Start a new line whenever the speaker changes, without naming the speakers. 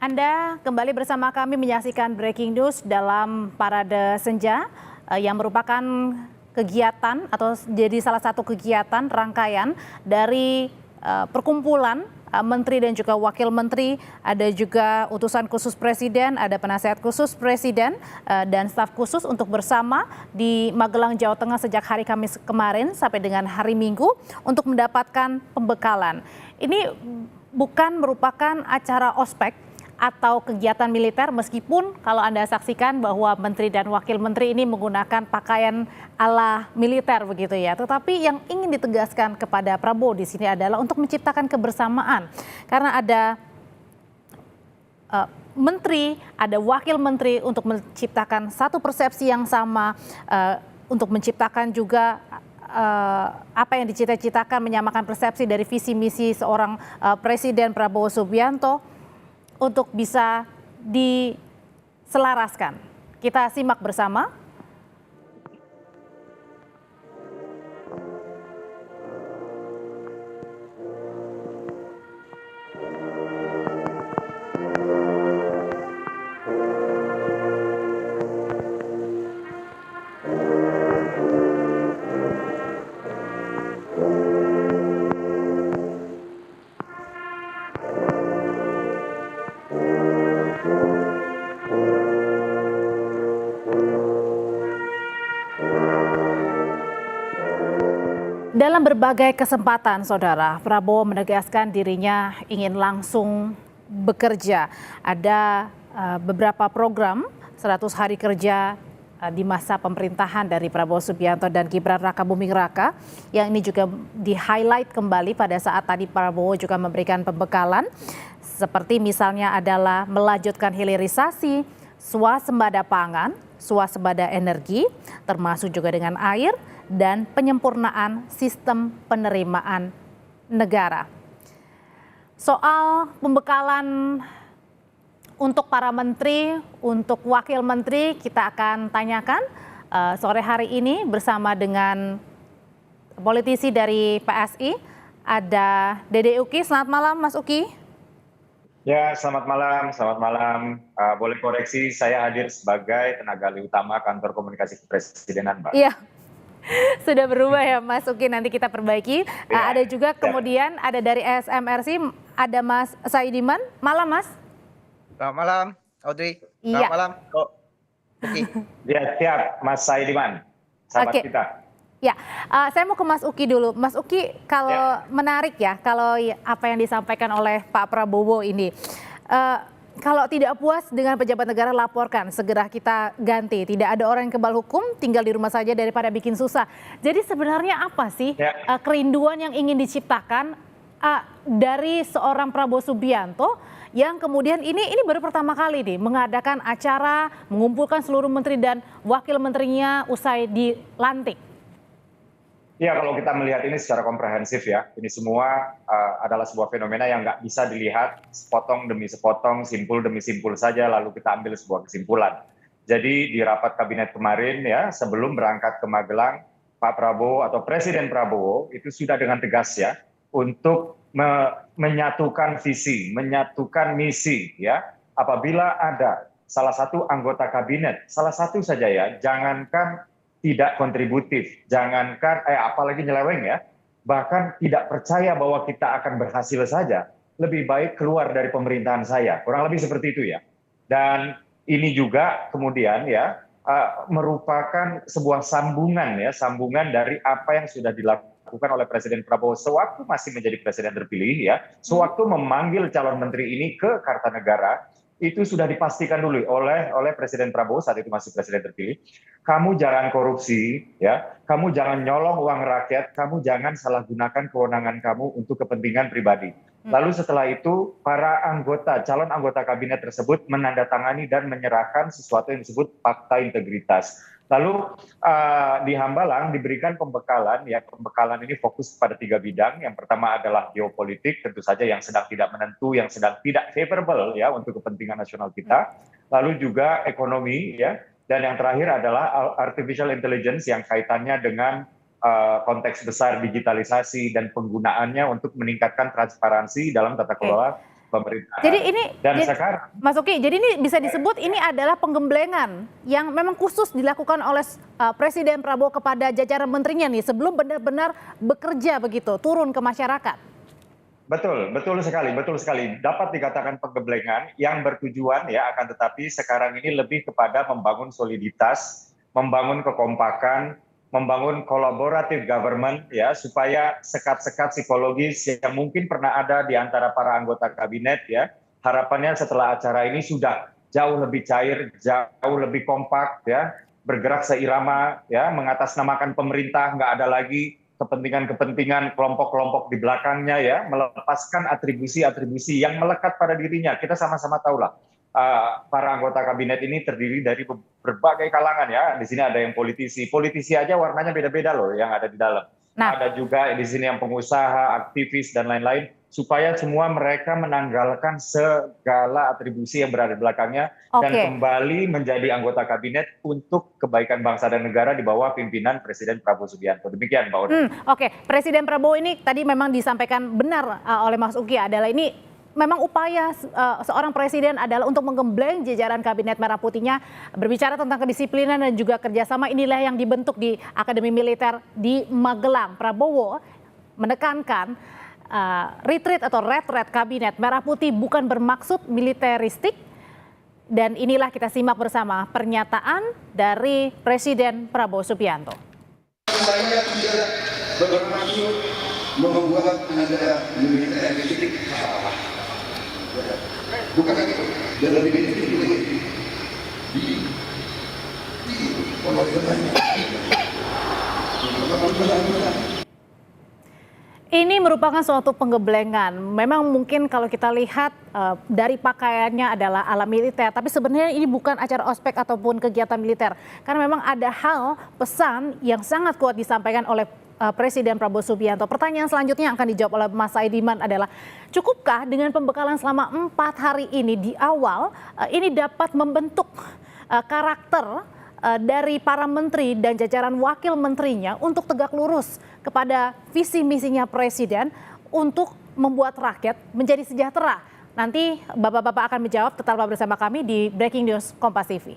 Anda kembali bersama kami menyaksikan breaking news dalam Parade Senja yang merupakan kegiatan atau jadi salah satu kegiatan rangkaian dari perkumpulan menteri dan juga wakil menteri, ada juga utusan khusus presiden, ada penasehat khusus presiden dan staf khusus untuk bersama di Magelang, Jawa Tengah sejak hari Kamis kemarin sampai dengan hari Minggu untuk mendapatkan pembekalan. Ini bukan merupakan acara ospek atau kegiatan militer, meskipun kalau Anda saksikan bahwa menteri dan wakil menteri ini menggunakan pakaian ala militer begitu ya. Tetapi yang ingin ditegaskan kepada Prabowo di sini adalah untuk menciptakan kebersamaan. Karena ada menteri, ada wakil menteri untuk menciptakan satu persepsi yang sama, untuk menciptakan juga apa yang dicita-citakan, menyamakan persepsi dari visi misi seorang Presiden Prabowo Subianto untuk bisa diselaraskan. Kita simak bersama. Dalam berbagai kesempatan, Saudara, Prabowo menegaskan dirinya ingin langsung bekerja. Ada beberapa program 100 hari kerja di masa pemerintahan dari Prabowo Subianto dan Gibran Rakabuming Raka, yang ini juga di-highlight kembali pada saat tadi Prabowo juga memberikan pembekalan, seperti misalnya adalah melanjutkan hilirisasi, swasembada pangan, swasembada energi, termasuk juga dengan air, dan penyempurnaan sistem penerimaan negara. Soal pembekalan untuk para menteri, untuk wakil menteri, kita akan tanyakan sore hari ini bersama dengan politisi dari PSI, ada Dede Uki. Selamat malam, Mas Uki.
Ya, selamat malam, selamat malam. Boleh koreksi, saya hadir sebagai tenaga ahli utama Kantor Komunikasi Kepresidenan, Mbak.
Iya. Sudah berubah ya Mas Uki, nanti kita perbaiki.
Ya,
ada juga kemudian ada dari SMRC, ada Mas Saidiman. Malam Mas.
Selamat malam Audrey.
Iya.
Selamat malam kok. Uki.
Ya, siap Mas Saidiman, sahabat kita.
Ya, saya mau ke Mas Uki dulu. Mas Uki, kalau menarik ya, kalau apa yang disampaikan oleh Pak Prabowo ini. Kalau tidak puas dengan pejabat negara, laporkan, segera kita ganti. Tidak ada orang yang kebal hukum, tinggal di rumah saja daripada bikin susah. Jadi sebenarnya apa sih kerinduan yang ingin diciptakan dari seorang Prabowo Subianto yang kemudian ini baru pertama kali nih mengadakan acara mengumpulkan seluruh menteri dan wakil menterinya usai dilantik?
Ya, kalau kita melihat ini secara komprehensif ya, ini semua adalah sebuah fenomena yang nggak bisa dilihat sepotong demi sepotong, simpul demi simpul saja, lalu kita ambil sebuah kesimpulan. Jadi di rapat kabinet kemarin ya, sebelum berangkat ke Magelang, Pak Prabowo atau Presiden Prabowo itu sudah dengan tegas ya, untuk menyatukan visi, menyatukan misi ya. Apabila ada salah satu anggota kabinet, salah satu saja ya, jangankan tidak kontributif, jangankan apalagi nyeleweng ya, bahkan tidak percaya bahwa kita akan berhasil saja, lebih baik keluar dari pemerintahan saya, kurang lebih seperti itu ya. Dan ini juga kemudian ya merupakan sebuah sambungan ya, sambungan dari apa yang sudah dilakukan oleh Presiden Prabowo sewaktu masih menjadi presiden terpilih ya, sewaktu memanggil calon menteri ini ke Kartanegara. Itu sudah dipastikan dulu oleh Presiden Prabowo saat itu masih presiden terpilih. Kamu jangan korupsi, ya. Kamu jangan nyolong uang rakyat. Kamu jangan salah gunakan kewenangan kamu untuk kepentingan pribadi. Lalu setelah itu para calon anggota kabinet tersebut menandatangani dan menyerahkan sesuatu yang disebut fakta integritas. Lalu di Hambalang diberikan pembekalan, ya pembekalan ini fokus pada 3 bidang. Yang pertama adalah geopolitik, tentu saja yang sedang tidak menentu, yang sedang tidak favorable ya untuk kepentingan nasional kita. Lalu juga ekonomi ya, dan yang terakhir adalah artificial intelligence yang kaitannya dengan konteks besar digitalisasi dan penggunaannya untuk meningkatkan transparansi dalam tata kelola pemerintahan.
Jadi ini,
Dan sekarang,
Mas Uki, jadi ini bisa disebut ini adalah penggemblengan yang memang khusus dilakukan oleh Presiden Prabowo kepada jajaran menterinya nih sebelum benar-benar bekerja begitu, turun ke masyarakat.
betul sekali. Dapat dikatakan penggemblengan yang bertujuan ya, akan tetapi sekarang ini lebih kepada membangun soliditas, membangun kekompakan, membangun collaborative government ya, supaya sekat-sekat psikologis yang mungkin pernah ada di antara para anggota kabinet ya, harapannya setelah acara ini sudah jauh lebih cair, jauh lebih kompak ya, bergerak seirama ya, mengatasnamakan pemerintah, nggak ada lagi kepentingan-kepentingan kelompok-kelompok di belakangnya ya, melepaskan atribusi-atribusi yang melekat pada dirinya. Kita sama-sama tahulah para anggota kabinet ini terdiri dari berbagai kalangan ya. Di sini ada yang politisi aja warnanya beda-beda loh yang ada di dalam.
Nah.
Ada juga di sini yang pengusaha, aktivis dan lain-lain, supaya semua mereka menanggalkan segala atribusi yang berada di belakangnya dan kembali menjadi anggota kabinet untuk kebaikan bangsa dan negara di bawah pimpinan Presiden Prabowo Subianto. Demikian, Mbak Oda.
Oke, Presiden Prabowo ini tadi memang disampaikan benar oleh Mas Uki adalah ini memang upaya seorang presiden adalah untuk menggembleng jajaran kabinet merah putihnya, berbicara tentang kedisiplinan dan juga kerjasama. Inilah yang dibentuk di Akademi Militer di Magelang. Prabowo menekankan retreat atau retret kabinet merah putih bukan bermaksud militeristik, dan inilah kita simak bersama pernyataan dari Presiden Prabowo Subianto.
Saya tidak bermaksud membuat Anda militeristik. Bukan itu, dan lebih itu
Ini merupakan suatu penggemblengan. Memang mungkin kalau kita lihat dari pakaiannya adalah ala militer, tapi sebenarnya ini bukan acara ospek ataupun kegiatan militer. Karena memang ada hal pesan yang sangat kuat disampaikan oleh Presiden Prabowo Subianto. Pertanyaan selanjutnya yang akan dijawab oleh Mas Saidiman adalah, cukupkah dengan pembekalan selama 4 hari ini di awal ini dapat membentuk karakter dari para menteri dan jajaran wakil menterinya untuk tegak lurus kepada visi misinya Presiden untuk membuat rakyat menjadi sejahtera? Nanti Bapak-Bapak akan menjawab, tetaplah bersama kami di Breaking News Kompas TV.